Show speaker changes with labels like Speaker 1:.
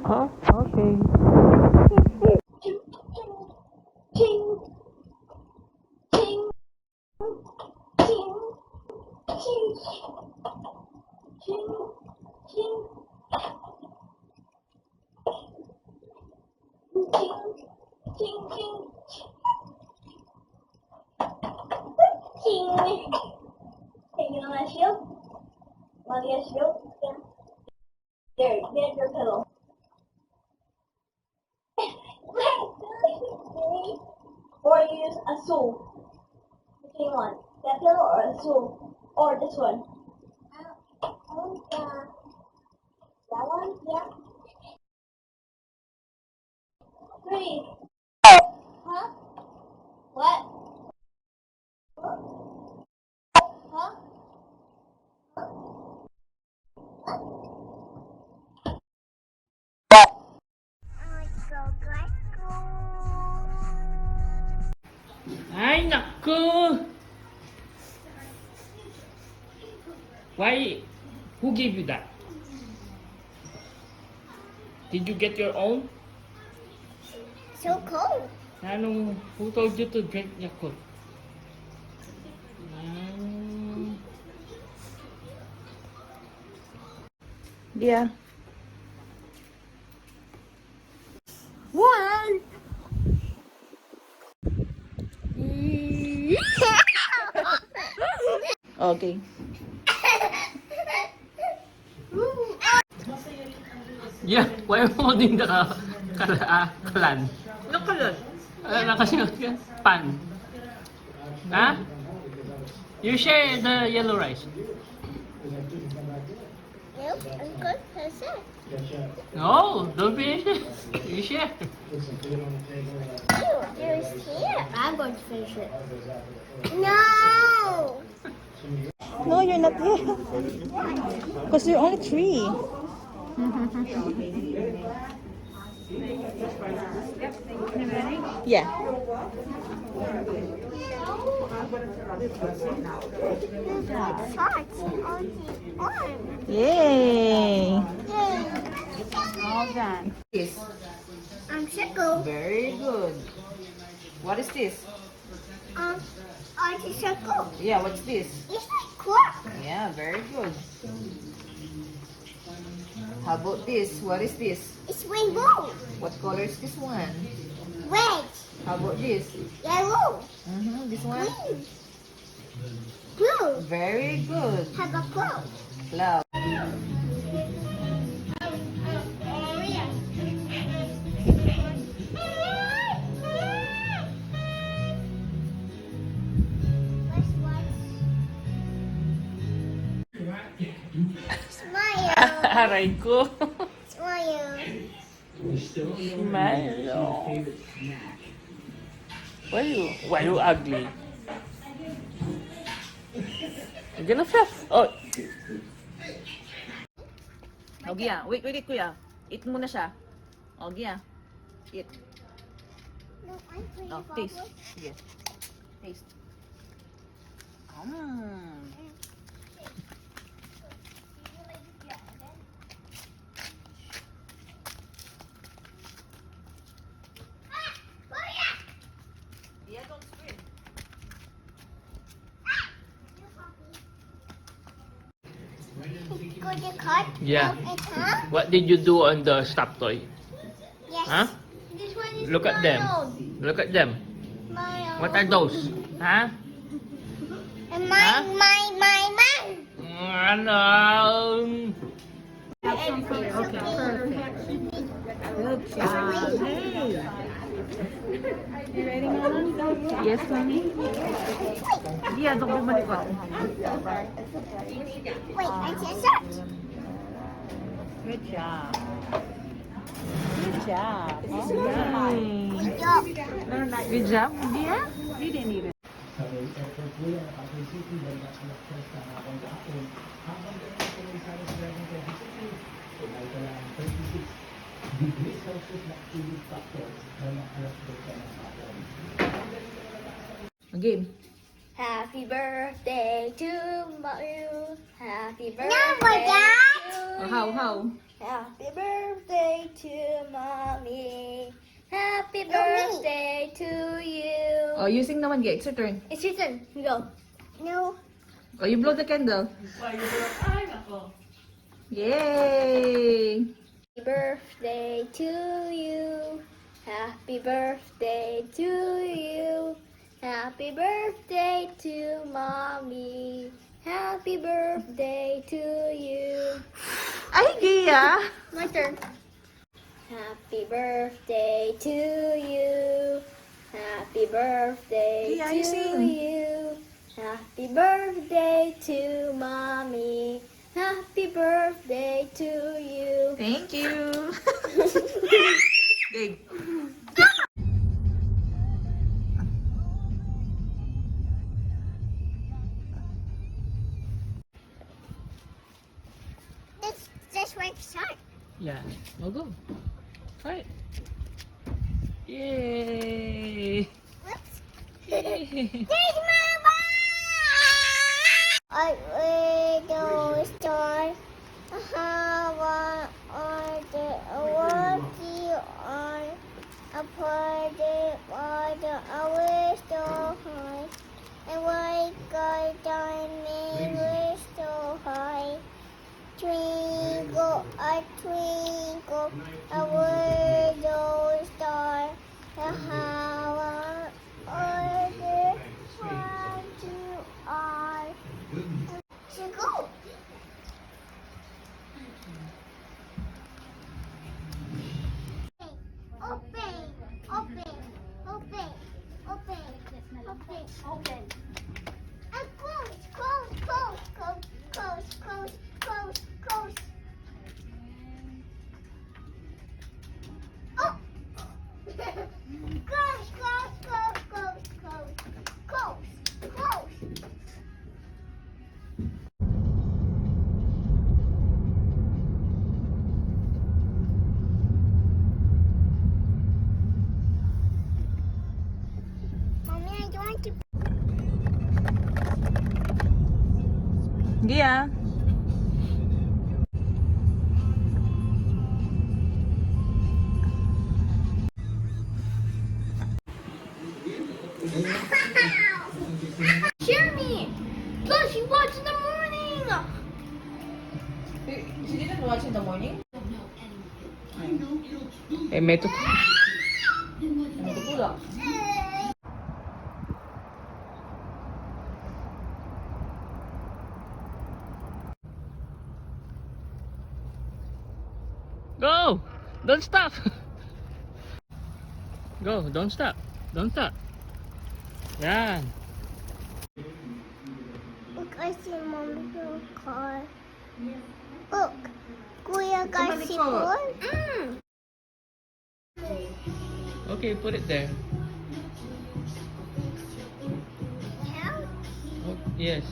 Speaker 1: Oh, okay.
Speaker 2: Hey, you want my shield? Want to get a shield? Yeah. There's your pillow. Or use a stool. Which do you want? That pillow or a stool? Or this one? That one? Yeah. 3. Huh? What? Huh?
Speaker 1: Ay, naku! Why? Who gave you that? Did you get your own?
Speaker 2: So cold.
Speaker 1: Anong, who told you to drink Yakult?
Speaker 3: Yeah. One. Okay.
Speaker 1: Yeah, why mo din kalan?
Speaker 3: Ano kalan?
Speaker 1: Nakasunod ka? Pan. Ha? You share the yellow rice.
Speaker 2: Nope, I'm good. That's it.
Speaker 1: No, don't finish it. You share.
Speaker 2: You're here. I'm going to finish it. No!
Speaker 3: No, you're not here. Because you're only 3. Yeah.
Speaker 2: Shots on the arm.
Speaker 3: Yay.
Speaker 2: Yay!
Speaker 3: All done. This.
Speaker 2: I'm Sickle.
Speaker 3: Very good. What is this?
Speaker 2: Artichoke.
Speaker 3: Yeah, what's this?
Speaker 2: It's like cork.
Speaker 3: Yeah, very good. How about this? What is this?
Speaker 2: It's rainbow.
Speaker 3: What color is this one?
Speaker 2: Red.
Speaker 3: How about this?
Speaker 2: Yellow.
Speaker 3: This one?
Speaker 2: Green. Blue.
Speaker 3: Very good.
Speaker 2: How about cloud?
Speaker 3: Cloud.
Speaker 2: Smile.
Speaker 1: Aray ko.
Speaker 2: Smile.
Speaker 1: Smile. Why you ugly? You're gonna fluff. Oh,
Speaker 3: O, Gia. Wait, kuya. Eat muna siya. O, Gia. Eat.
Speaker 2: No, I'm pretty
Speaker 3: Oh, taste. Sige. Taste. Yeah, don't scream.
Speaker 2: Could you cut?
Speaker 1: Yeah.
Speaker 2: Huh?
Speaker 1: What did you do on the stuffed toy?
Speaker 2: Yes.
Speaker 1: Huh?
Speaker 2: This one is
Speaker 1: Look at them.
Speaker 2: mild.
Speaker 1: Look at them.
Speaker 2: Mild.
Speaker 1: What are those? Huh?
Speaker 2: And
Speaker 1: Huh?
Speaker 2: mine.
Speaker 1: Ano?
Speaker 3: Okay, perfect. Good job. Hey. You ready, Mama? Yes, Mommy. Yeah, don't be malikot.
Speaker 2: Wait, I just search.
Speaker 3: Good job. Good job.
Speaker 2: Good job.
Speaker 3: Good job, yeah? You didn't even. Game.
Speaker 2: Happy birthday to you. Happy birthday.
Speaker 3: No,
Speaker 2: to
Speaker 3: How?
Speaker 2: Happy birthday to mommy. Happy birthday to you.
Speaker 3: Oh, you sing naman, Gay. It's your turn.
Speaker 2: It's your turn. You go. No.
Speaker 3: Oh, you blow the candle.
Speaker 1: Ay, nako.
Speaker 3: Yay!
Speaker 2: Happy birthday to you. Happy birthday to you. Happy birthday to mommy. Happy birthday to you.
Speaker 3: Ay, Gia!
Speaker 2: My turn. Happy birthday to you. Happy birthday
Speaker 3: Yeah,
Speaker 2: to
Speaker 3: you sing.
Speaker 2: you. Happy birthday to mommy. Happy birthday to you.
Speaker 3: Thank you! Dig.
Speaker 2: This way start.
Speaker 1: Yeah. Well, go. Right. Yay! Yay!
Speaker 2: There's my I will start. How are the worky on a party water I will so high. And white guy diamond will so high. Twinkle, a twinkle, a little star. How are the what you are? So go. Open, open, open, open, open, open. And close, close, close, close, close, close, close, close. Oh! Close, close, close, close, close, close, close. Mommy, I don't want to.
Speaker 3: Gia!
Speaker 2: Hear me! Look, she watched in the morning!
Speaker 3: She didn't watch in the morning?
Speaker 1: Eh, may tuk.
Speaker 3: Natutulog.
Speaker 1: Go! Don't stop! Go, don't stop. Don't stop. Yan.
Speaker 2: Look, I see Mommy's little car. Look, Kuya got
Speaker 3: Somebody
Speaker 2: sipon.
Speaker 1: Okay, put it there.
Speaker 2: Yeah.
Speaker 1: Oh, yes.